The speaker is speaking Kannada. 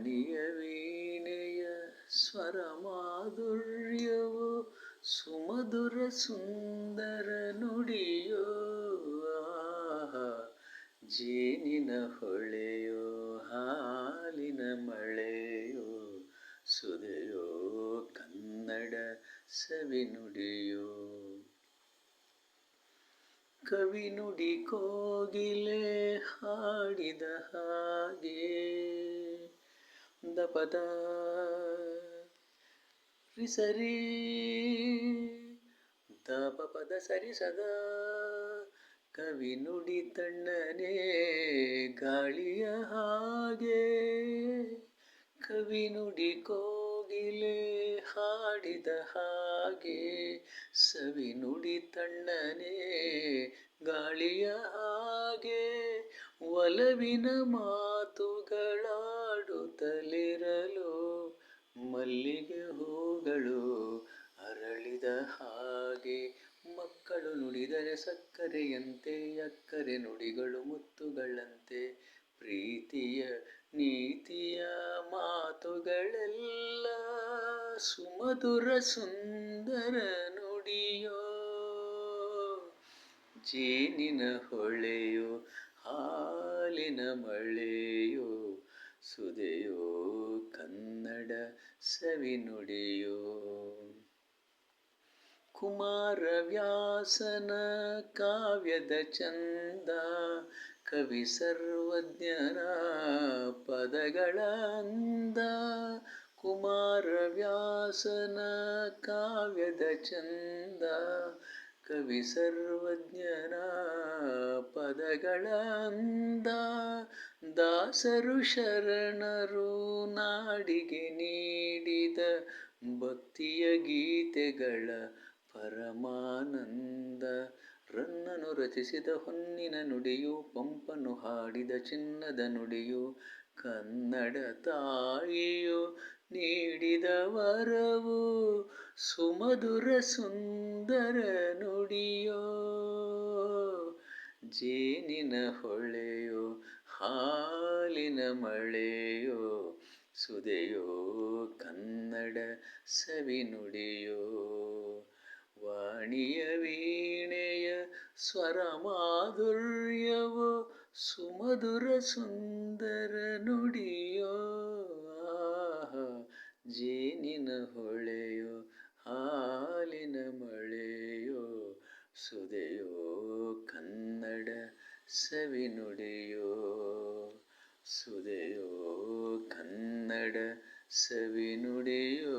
ವಾಣಿಯ ವೀಣೆಯ ಸ್ವರ ಮಾಧುರ್ಯವೋ ಸುಮಧುರ ಸುಂದರ ನುಡಿಯೋ ಜೇನಿನ ಹೊಳೆಯೋ ಹಾಲಿನ ಮಳೆಯೋ ಸುಧೆಯೋ ಕನ್ನಡ ಸವಿನುಡಿಯೋ ಕವಿ ನುಡಿ ಕೋಗಿಲೆ ಹಾಡಿದ ಹಾಗೆ ದಪದ ರಿಸರಿ ದಪದ ಸರಿಸದ ಕವಿ ನುಡಿ ತಣ್ಣನೆ ಗಾಳಿಯ ಹಾಗೆ ಕವಿ ನುಡಿ ಕೋಗಿಲೆ ಹಾಡಿದ ಹಾಗೆ ಸವಿ ನುಡಿ ತಣ್ಣನೆ ಗಾಳಿಯ ಹಾಗೆ ಒಲವಿನ ಮಾತುಗಳಾಡುತ್ತಲಿರಲು ಮಲ್ಲಿಗೆ ಹೂಗಳು ಅರಳಿದ ಹಾಗೆ ಮಕ್ಕಳು ನುಡಿದರೆ ಸಕ್ಕರೆಯಂತೆ ಅಕ್ಕರೆ ನುಡಿಗಳು ಮುತ್ತುಗಳಂತೆ ಪ್ರೀತಿಯ ನೀತಿಯ ಮಾತುಗಳೆಲ್ಲ ಸುಮಧುರ ಸುಂದರ ನುಡಿಯೋ ಜೇನಿನ ಹೊಳೆಯೋ ಹಾಲಿನ ಮಳೆಯೋ ಸುಧೆಯೋ ಕನ್ನಡ ಸವಿನುಡಿಯೋ ಕುಮಾರವ್ಯಾಸನ ಕಾವ್ಯದ ಚಂದ ಕವಿ ಸರ್ವಜ್ಞನ ಪದಗಳ ಅಂದ ಕುಮಾರವ್ಯಾಸನ ಕಾವ್ಯದ ಚಂದ ಕವಿ ಸರ್ವಜ್ಞನ ಪದಗಳ ಅಂದ ದಾಸರು ಶರಣರು ನಾಡಿಗೆ ನೀಡಿದ ಭಕ್ತಿಯ ಗೀತೆಗಳ ಪರಮಾನಂದ ರನ್ನನು ರಚಿಸಿದ ಹೊನ್ನಿನ ನುಡಿಯು ಪಂಪನು ಹಾಡಿದ ಚಿನ್ನದ ನುಡಿಯು ಕನ್ನಡ ತಾಯಿಯು ನೀಡಿದ ವರವು ಸುಮಧುರ ಸುಂದರ ನುಡಿಯೋ ಜೇನಿನ ಹೊಳೆಯೋ ಹಾಲಿನ ಮಳೆಯೋ ಸುಧೆಯೋ ಕನ್ನಡ ಸವಿನುಡಿಯೋ ವಾಣಿಯ ವೀಣೆಯ ಸ್ವರ ಮಾಧುರ್ಯವೋ ಸುಮಧುರ ಸುಂದರ ನುಡಿಯೋ ಜೇನಿನ ಹೊಳೆಯೋ ಹಾಲಿನ ಮಳೆಯೋ ಸುಧೆಯೋ ಕನ್ನಡ ಸವಿನುಡಿಯೋ ಸುಧೆಯೋ ಕನ್ನಡ ಸವಿನುಡಿಯೋ